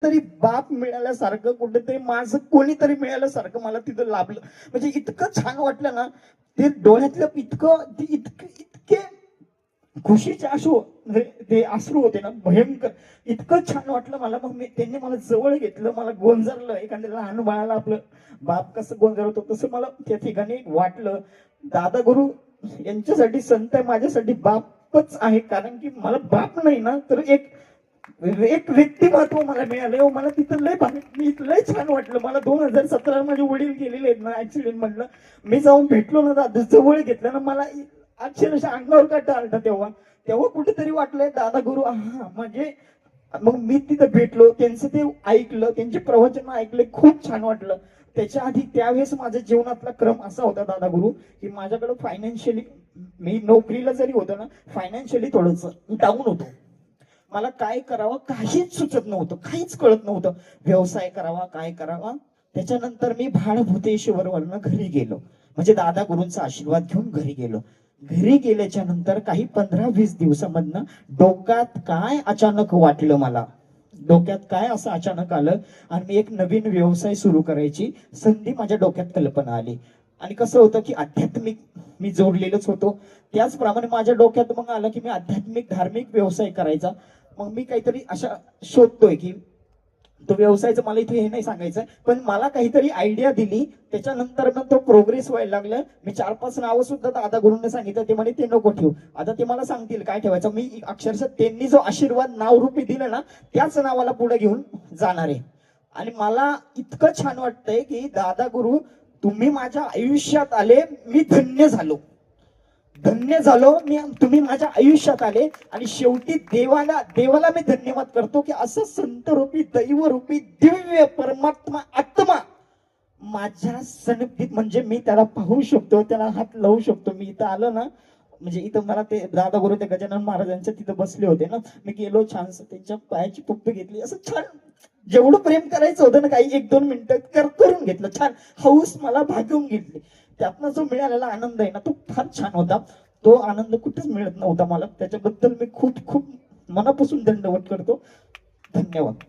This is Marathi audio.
तरी बाप मिळाल्यासारखं, कुठेतरी माझं कोणीतरी मिळाल्यासारखं मला तिथं लाभलं. म्हणजे इतकं छान वाटलं ना, ते डोळ्यातलं इतके खुशीचे अश्रू, ते अश्रू होते ना भयंकर. इतकं छान वाटलं मला. मग त्यांनी मला जवळ घेतलं, मला गोंजारलं. एखाद्या लहान बाळाला आपलं बाप कसं गोंजारतो तसं मला त्या ठिकाणी वाटलं. दादा गुरु यांच्यासाठी संत आहे, माझ्यासाठी बापच आहे. कारण की मला बाप नाही ना, तर एक व्यक्तिमत्व मला मिळालं. मला तिथं लय छान वाटलं. मला 2017 माझे वडील गेलेले आहेत ना ऍक्सिडेंट मधलं. मी जाऊन भेटलो ना, दादा जवळ घेतलं ना, मला अक्षरशः अंगावर काटा आलता. तेव्हा कुठेतरी वाटलंय दादा गुरु हा म्हणजे. मग मी तिथं भेटलो, त्यांचं ते ऐकलं, त्यांचे प्रवचन ऐकले, खूप छान वाटलं. त्याच्या आधी त्यावेळेस माझ्या जीवनातला क्रम असा होता दादा गुरु, की माझ्याकडे फायनान्शियली, मी नोकरीला जरी होतो ना, फायनान्शियली थोडंच डाऊन होतो. मला काय करावं काहीच सुचत नव्हतं, काहीच कळत नव्हतं. व्यवसाय करावा काय करावा. त्याच्यानंतर मी भाडभूतेश्वरवरनं घरी गेलो, म्हणजे दादा गुरूंचा आशीर्वाद घेऊन घरी गेलो. घरी गेल्याच्या नंतर काही 15-20 दिवसामधनं डोक्यात काय अचानक वाटलं मला, डोक्यात काय असं अचानक आलं, आणि मी एक नवीन व्यवसाय सुरू करायची संधी माझ्या डोक्यात कल्पना आली. आणि कसं होतं की आध्यात्मिक मी जोडलेलंच होतो. त्याचप्रमाणे माझ्या डोक्यात मग आलं की मी आध्यात्मिक धार्मिक व्यवसाय करायचा. मग मी काहीतरी अशा शोधतोय की तो व्यवसायाचं मला इथे हे नाही सांगायचं, पण मला काहीतरी आयडिया दिली. त्याच्यानंतर मग तो प्रोग्रेस व्हायला लागला. मी 4-5 नावं सुद्धा दादा गुरूंनी सांगितलं. ते म्हणे ते नको ठेवू, आता ते मला सांगतील काय ठेवायचं. मी अक्षरशः त्यांनी जो आशीर्वाद नाव रूपी दिलं ना, त्याच नावाला पुढे घेऊन जाणार आहे. आणि मला इतकं छान वाटतंय की दादा गुरु तुम्ही माझ्या आयुष्यात आले, मी धन्य झालो. धन्य झालो मी, तुम्ही माझ्या आयुष्यात आले. आणि शेवटी देवाला मी धन्यवाद करतो की असं संत रूपी दैव रूपी दिव्य परमात्मा आत्मा माझ्या सन्निधीत, म्हणजे मी त्याला पाहू शकतो, त्याला हात लावू शकतो. मी इथं आलो ना, म्हणजे इथं मला ते दादा गुरु ते गजानन महाराजांच्या तिथं बसले होते ना, मी गेलो छानस त्यांच्या पायाची पप्पी घेतली. असं छान जेवढं प्रेम करायचं होतं ना, काही 1-2 मिनिटं करून घेतलं. छान हौस मला भागवून घेतली. त्यातनं जो मिळालेला आनंद आहे ना, तो फार छान होता. तो आनंद कुठेच मिळत नव्हता मला. त्याच्याबद्दल मी खूप खूप मनापासून दंडवत करतो. धन्यवाद.